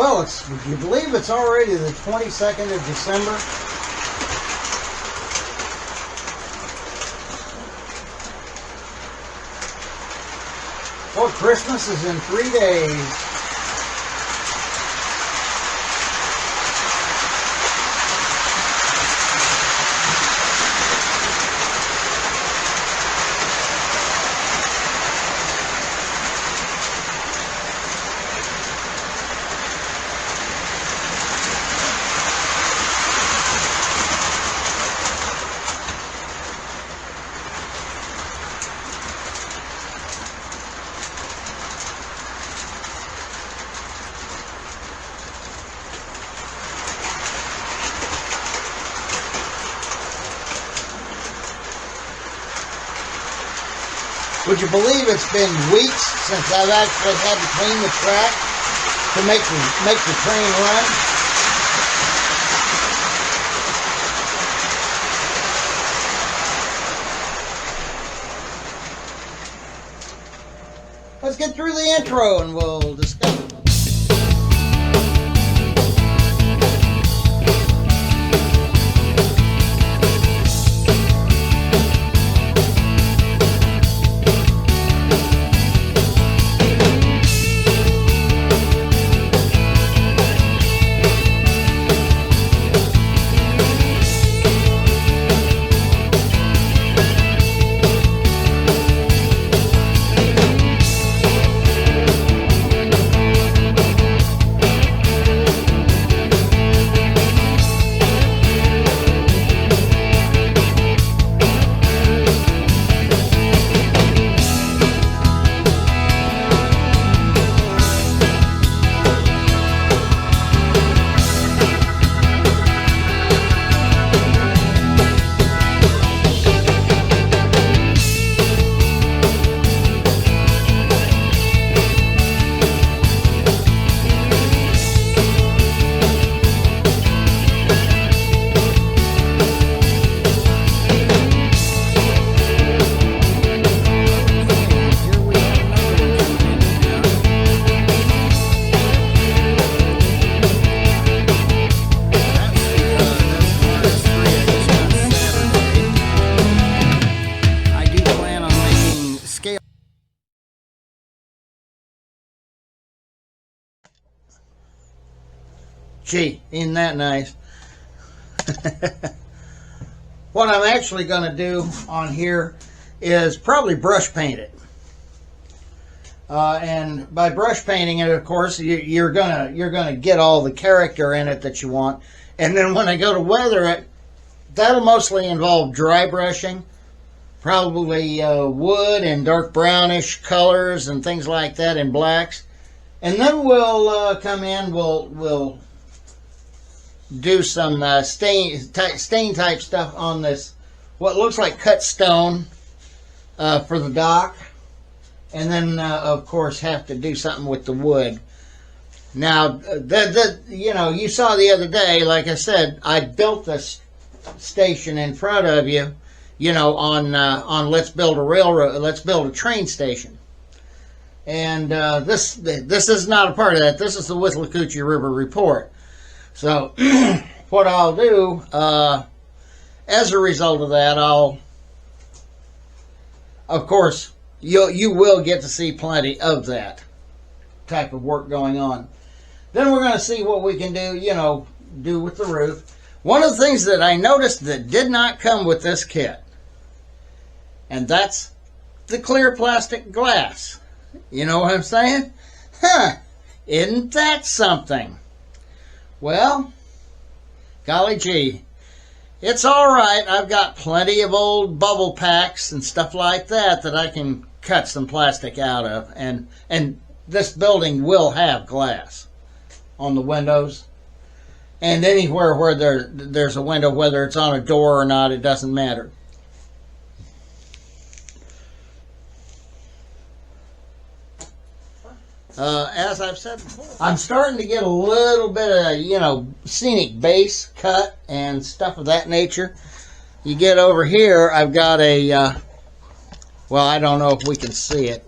Well, would you believe it's already the 22nd of December? Well, Christmas is in 3 days. Would you believe it's been weeks since I've actually had to clean the track to make the train run? Let's get through the intro and we'll discuss it. Gee, isn't that nice? What I'm actually going to do on here is probably brush paint it. And by brush painting it, of course, you're gonna get all the character in it that you want. And then when I go to weather it, that'll mostly involve dry brushing, probably wood and dark brownish colors and things like that, and blacks. And then we'll come in. We'll do some stain type stuff on this, what looks like cut stone for the dock, and then of course have to do something with the wood. Now you know, you saw the other day, like I said, I built this station in front of you, you know, on Let's Build a Railroad, Let's Build a Train Station. And this is not a part of that. This is the Withlacoochee River Report. So what I'll do, as a result of that, of course, you will get to see plenty of that type of work going on. Then we're going to see what we can do, you know, do with the roof. One of the things that I noticed that did not come with this kit, and that's the clear plastic glass. You know what I'm saying? Huh, isn't that something? Well, golly gee, it's all right. I've got plenty of old bubble packs and stuff like that that I can cut some plastic out of. And this building will have glass on the windows. And anywhere where there's a window, whether it's on a door or not, it doesn't matter. As I've said before, I'm starting to get a little bit of, you know, scenic base cut and stuff of that nature. You get over here, I've got a, well, I don't know if we can see it.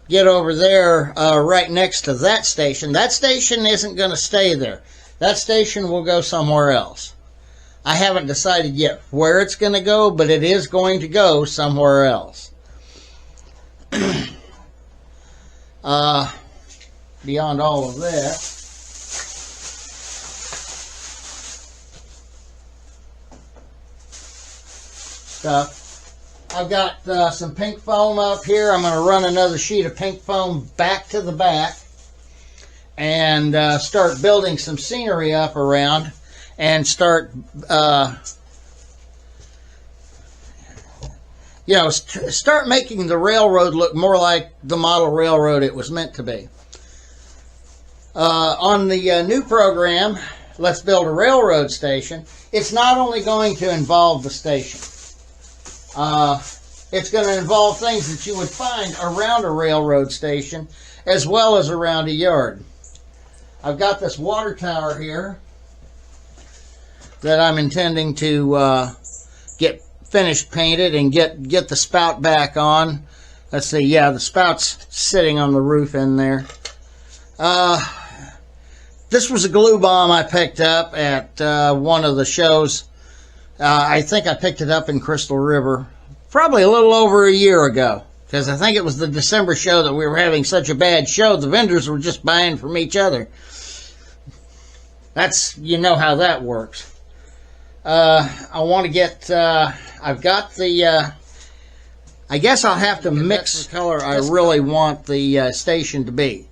get over there right next to that station. That station isn't going to stay there. That station will go somewhere else. I haven't decided yet where it's going to go, but it is going to go somewhere else. Beyond all of that, stuff, I've got some pink foam up here. I'm going to run another sheet of pink foam back to the back and start building some scenery up around and start start making the railroad look more like the model railroad it was meant to be. On the new program, Let's Build a Railroad Station, it's not only going to involve the station. It's going to involve things that you would find around a railroad station as well as around a yard. I've got this water tower here that I'm intending to get finished painted and get the spout back on. Let's see, yeah, the spout's sitting on the roof in there. This was a glue bomb I picked up at one of the shows. I think I picked it up in Crystal River probably a little over a year ago, because I think it was the December show that we were having such a bad show, the vendors were just buying from each other. That's, you know how that works. I want to get, I've got the, I guess I'll have to mix the color I really want the station to be.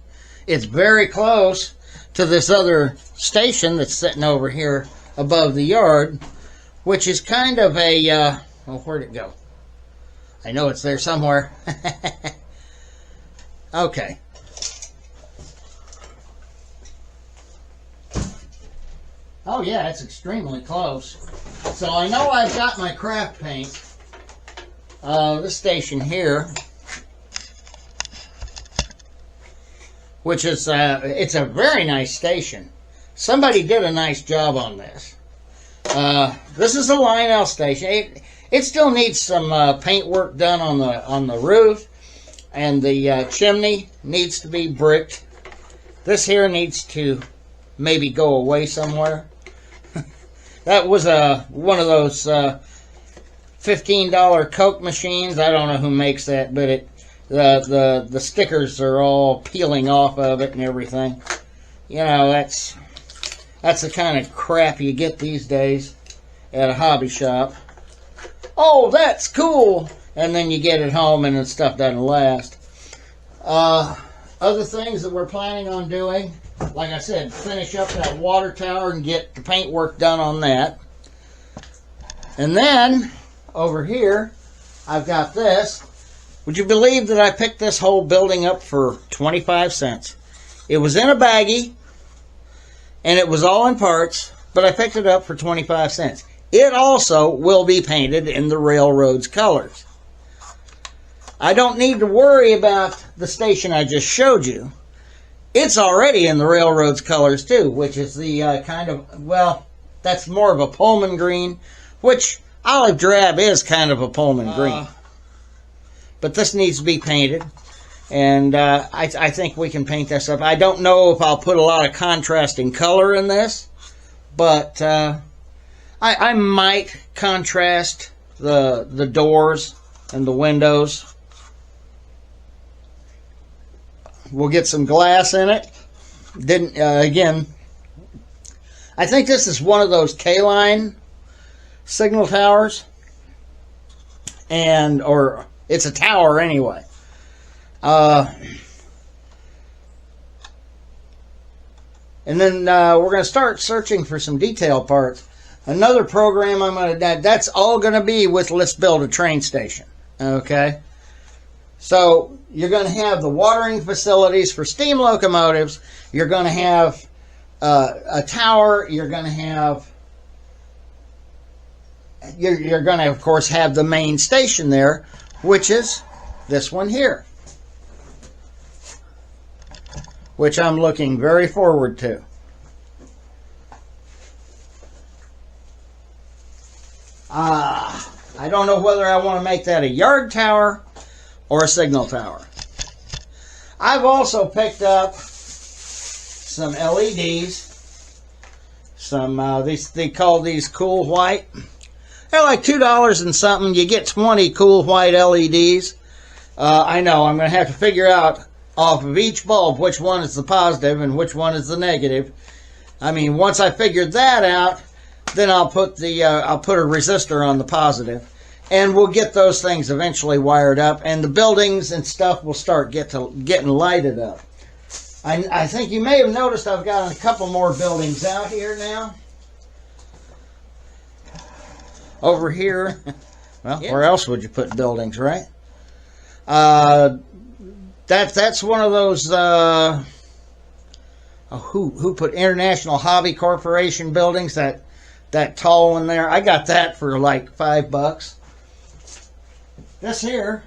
It's very close to this other station that's sitting over here above the yard, which is kind of a, well, where'd it go? I know it's there somewhere. Okay. Oh yeah, it's extremely close. So I know I've got my craft paint. This station here, which is, it's a very nice station. Somebody did a nice job on this. This is a Lionel station. It still needs some paint work done on the roof, and the chimney needs to be bricked. This here needs to maybe go away somewhere. That was one of those $15 Coke machines. I don't know who makes that, but the stickers are all peeling off of it and everything. You know, that's the kind of crap you get these days at a hobby shop. Oh, that's cool! And then you get it home and the stuff doesn't last. Other things that we're planning on doing, like I said, finish up that water tower and get the paint work done on that. And then, over here, I've got this. Would you believe that I picked this whole building up for 25 cents? It was in a baggie, and it was all in parts, but I picked it up for 25 cents. It also will be painted in the railroad's colors. I don't need to worry about the station I just showed you. It's already in the railroad's colors too, which is the kind of, well, that's more of a Pullman green, which olive drab is kind of a Pullman green. But this needs to be painted, and I think we can paint this up. I don't know if I'll put a lot of contrasting color in this, but I might contrast the doors and the windows. We'll get some glass in it. Again, I think this is one of those K-line signal towers, or it's a tower anyway. And then we're going to start searching for some detail parts. Another program I'm going to, that's all going to be with Let's Build a Train Station. Okay? So you're going to have the watering facilities for steam locomotives. You're going to have a tower. You're going to have, you're going to, of course, have the main station there, which is this one here, which I'm looking very forward to. I don't know whether I want to make that a yard tower or a signal tower. I've also picked up some LEDs. Some they call these cool white. They're like $2 and something. You get 20 cool white LEDs. I know I'm going to have to figure out off of each bulb which one is the positive and which one is the negative. I mean, once I figured that out, then I'll put a resistor on the positive, and we'll get those things eventually wired up, and the buildings and stuff will start getting lighted up. I think you may have noticed I've got a couple more buildings out here now. Over here, well, yeah. Where else would you put buildings, right? That's one of those. Who put International Hobby Corporation buildings? That tall one there. I got that for like $5. This here,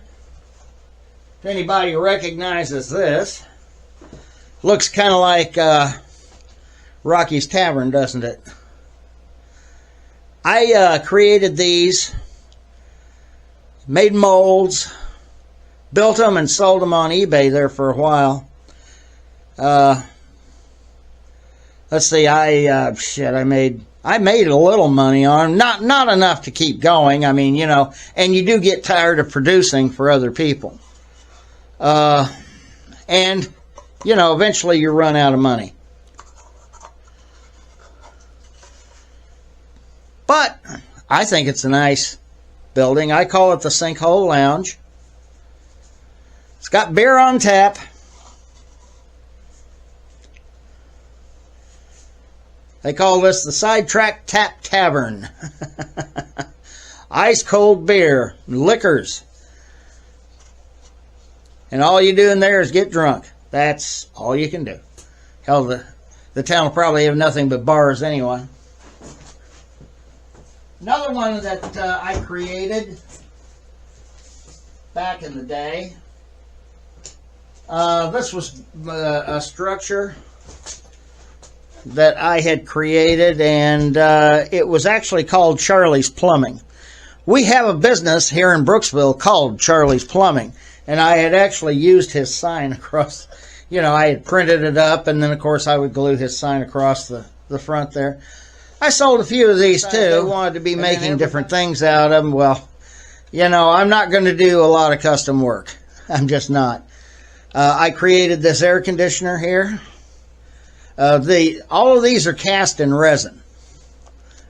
if anybody recognizes this, looks kind of like Rocky's Tavern, doesn't it? I created these, made molds, built them and sold them on eBay there for a while. Let's see, I made a little money on them, not enough to keep going. I mean, you know, and you do get tired of producing for other people. And, you know, eventually you run out of money. But I think it's a nice building. I call it the Sinkhole Lounge. It's got beer on tap. They call this the Sidetrack Tap Tavern. Ice cold beer, liquors. And all you do in there is get drunk. That's all you can do. Hell, the town will probably have nothing but bars anyway. Another one that I created back in the day. This was a structure that I had created, and it was actually called Charlie's Plumbing. We have a business here in Brooksville called Charlie's Plumbing, and I had actually used his sign across, you know, I had printed it up, and then of course I would glue his sign across the front there. I sold a few of these too. They wanted to be making different things out of them. Well, you know, I'm not going to do a lot of custom work. I'm just not. I created this air conditioner here. All of these are cast in resin.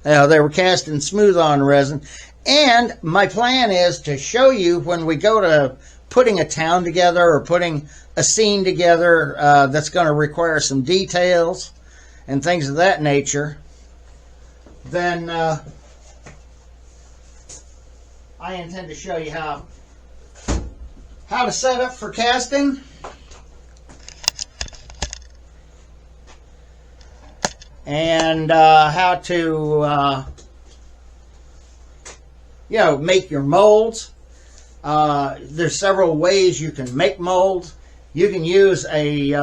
They were cast in smooth-on resin. And my plan is to show you when we go to putting a town together or putting a scene together that's going to require some details and things of that nature, then I intend to show you how to set up for casting. And how to, you know, make your molds. There's several ways you can make molds. You can use a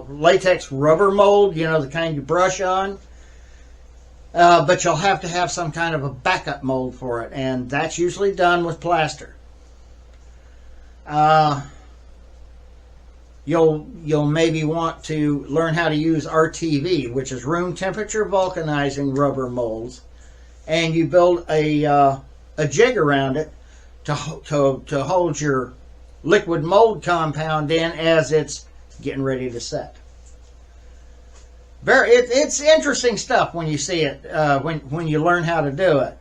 latex rubber mold, you know, the kind you brush on. But you'll have to have some kind of a backup mold for it, and that's usually done with plaster. You'll maybe want to learn how to use RTV, which is room temperature vulcanizing rubber molds, and you build a jig around it to hold your liquid mold compound in as it's getting ready to set. It's interesting stuff when you see it, when you learn how to do it.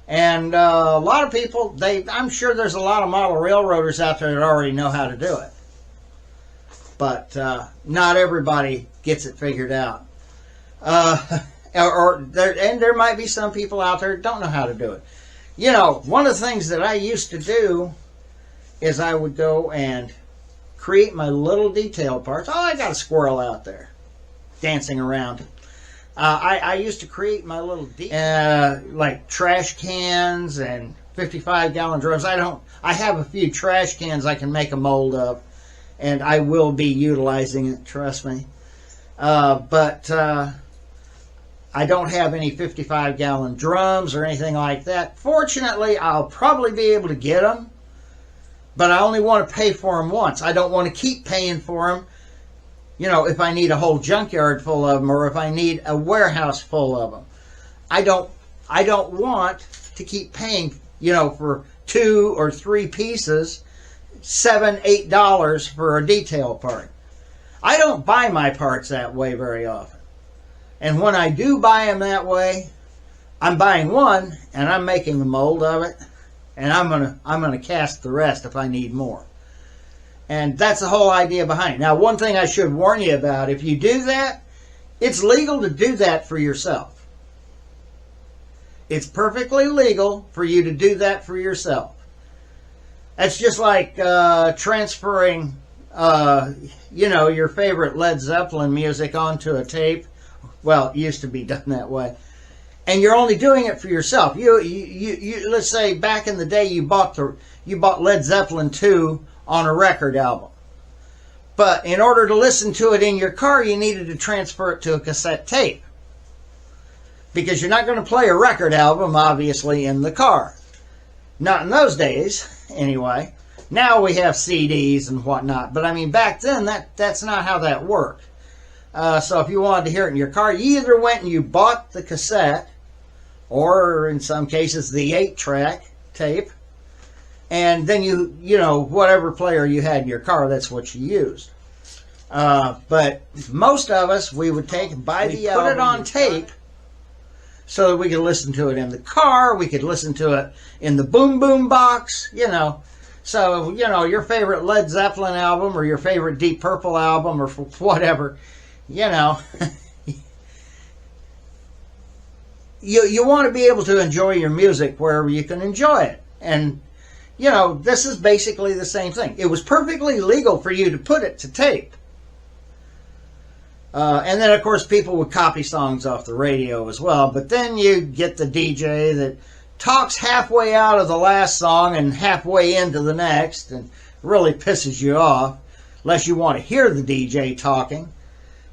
And a lot of people, I'm sure there's a lot of model railroaders out there that already know how to do it. But not everybody gets it figured out. And there might be some people out there that don't know how to do it. You know, one of the things that I used to do is I would go and create my little detail parts. Oh, I got a squirrel out there dancing around. I used to create my little like trash cans and 55-gallon drums. I have a few trash cans I can make a mold of, and I will be utilizing it, trust me. But I don't have any 55-gallon drums or anything like that. Fortunately, I'll probably be able to get them, but I only want to pay for them once. I don't want to keep paying for them if I need a whole junkyard full of them, or if I need a warehouse full of them. I don't want to keep paying, for 2 or 3 pieces, $7, $8 for a detail part. I don't buy my parts that way very often. And when I do buy them that way, I'm buying one and I'm making a mold of it, and I'm gonna cast the rest if I need more. And that's the whole idea behind it. Now, one thing I should warn you about, if you do that, it's legal to do that for yourself. It's perfectly legal for you to do that for yourself. That's just like transferring, your favorite Led Zeppelin music onto a tape. Well, it used to be done that way. And you're only doing it for yourself. You let's say back in the day you bought Led Zeppelin 2 on a record album. But in order to listen to it in your car, you needed to transfer it to a cassette tape. Because you're not going to play a record album, obviously, in the car. Not in those days, anyway. Now we have CDs and whatnot. But I mean, back then, that's not how that worked. So if you wanted to hear it in your car, you either went and you bought the cassette, or in some cases, the 8-track tape. And then whatever player you had in your car, that's what you used. But most of us, we would take and buy the album, put it on tape, so that we could listen to it in the car, we could listen to it in the boom box, So, your favorite Led Zeppelin album, or your favorite Deep Purple album, or whatever, you want to be able to enjoy your music wherever you can enjoy it. And this is basically the same thing. It was perfectly legal for you to put it to tape. And then, of course, people would copy songs off the radio as well. But then you get the DJ that talks halfway out of the last song and halfway into the next, and really pisses you off, unless you want to hear the DJ talking.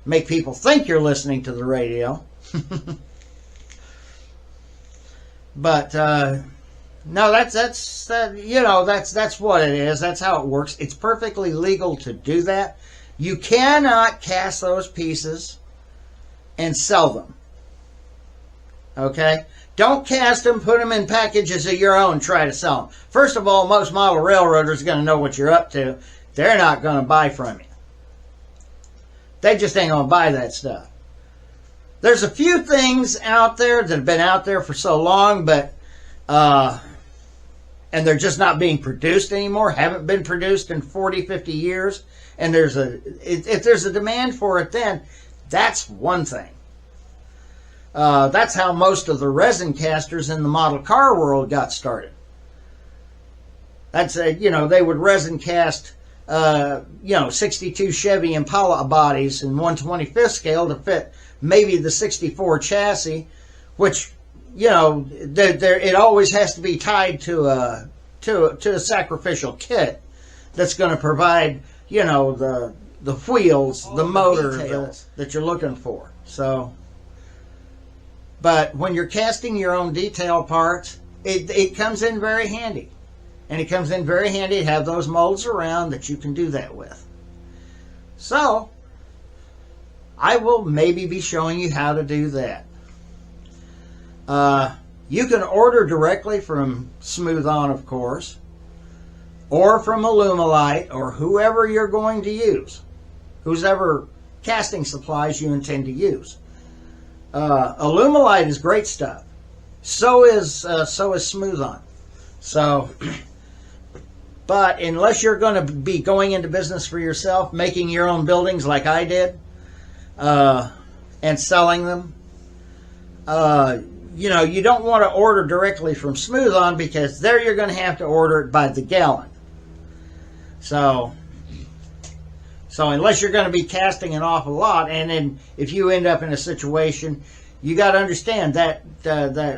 Make people think you're listening to the radio. But no, that's what it is. That's how it works. It's perfectly legal to do that. You cannot cast those pieces and sell them. Okay? Don't cast them, put them in packages of your own, try to sell them. First of all, most model railroaders are going to know what you're up to. They're not going to buy from you. They just ain't going to buy that stuff. There's a few things out there that have been out there for so long, but and they're just not being produced anymore, haven't been produced in 40, 50 years, and if there's a demand for it then, that's one thing. That's how most of the resin casters in the model car world got started. That's they would resin cast 62 Chevy Impala bodies in 1/25th scale to fit maybe the 64 chassis, which it always has to be tied to a sacrificial kit that's going to provide the wheels, the motor that you're looking for. So, but when you're casting your own detail parts, it comes in very handy. And it comes in very handy to have those molds around that you can do that with. So, I will maybe be showing you how to do that. You can order directly from Smooth On, of course, or from Alumilite, or whoever you're going to use, whoever casting supplies you intend to use. Alumilite is great stuff. So is Smooth On. So, but unless you're going to be going into business for yourself, making your own buildings like I did, and selling them, you don't want to order directly from Smooth On, because there you're going to have to order it by the gallon. So unless you're going to be casting an awful lot, and then if you end up in a situation, you got to understand that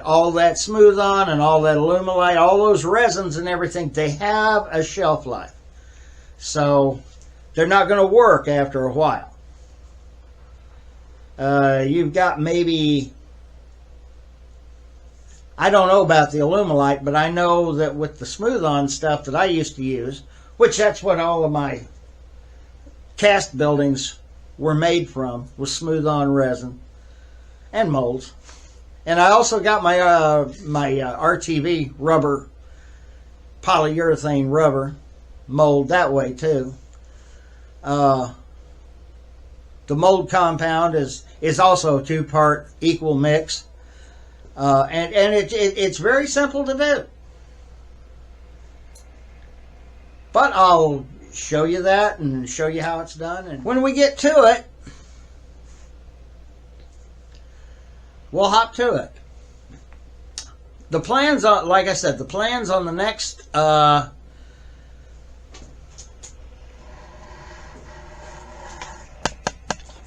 all that Smooth On and all that Alumilite, all those resins and everything, they have a shelf life. So they're not going to work after a while. You've got maybe, I don't know about the Alumilite, but I know that with the Smooth On stuff that I used to use, which that's what all of my cast buildings were made from, was smooth-on resin and molds. And I also got my RTV rubber, polyurethane rubber mold that way too. The mold compound is also a 2-part equal mix, and it's very simple to do. But I'll show you that and show you how it's done. And when we get to it, we'll hop to it. The plans on, like I said, the plans on the next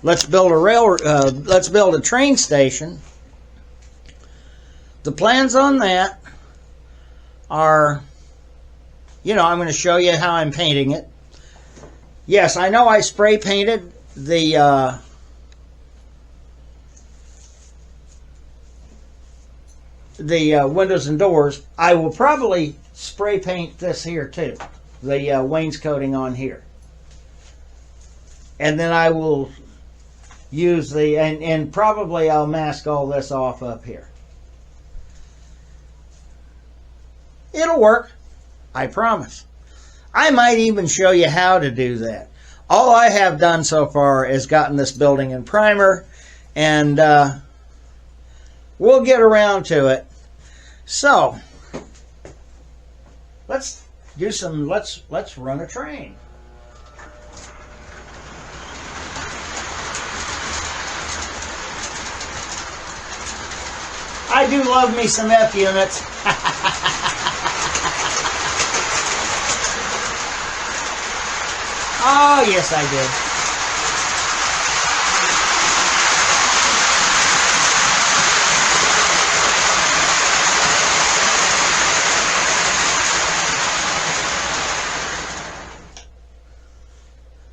let's build a train station. The plans on that are, I'm going to show you how I'm painting it. Yes, I know I spray painted the windows and doors. I will probably spray paint this here too, the wainscoting on here. And then I will use and probably I'll mask all this off up here. It'll work, I promise. I might even show you how to do that. All I have done so far is gotten this building in primer, and we'll get around to it. So let's run a train. I do love me some F units. Oh, yes, I did.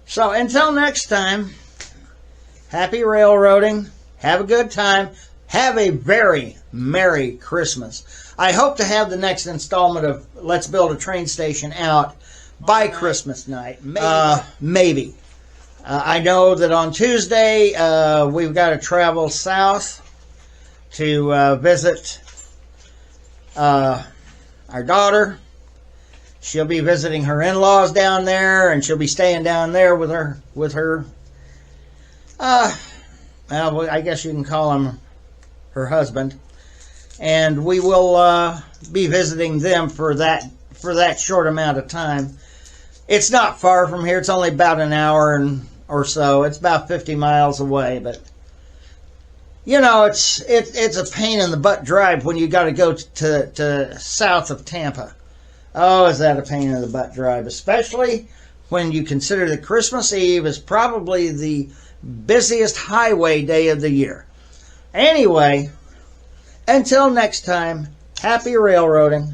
So until next time, happy railroading. Have a good time. Have a very Merry Christmas. I hope to have the next installment of Let's Build a Train Station out by Christmas night. Maybe. I know that on Tuesday we've got to travel south to visit our daughter. She'll be visiting her in-laws down there, and she'll be staying down there with her. Well, I guess you can call him her husband, and we will be visiting them for that short amount of time. It's not far from here. It's only about an hour or so. It's about 50 miles away, but it's a pain in the butt drive when you got to go to south of Tampa. Oh, is that a pain in the butt drive, especially when you consider that Christmas Eve is probably the busiest highway day of the year. Anyway, until next time, happy railroading.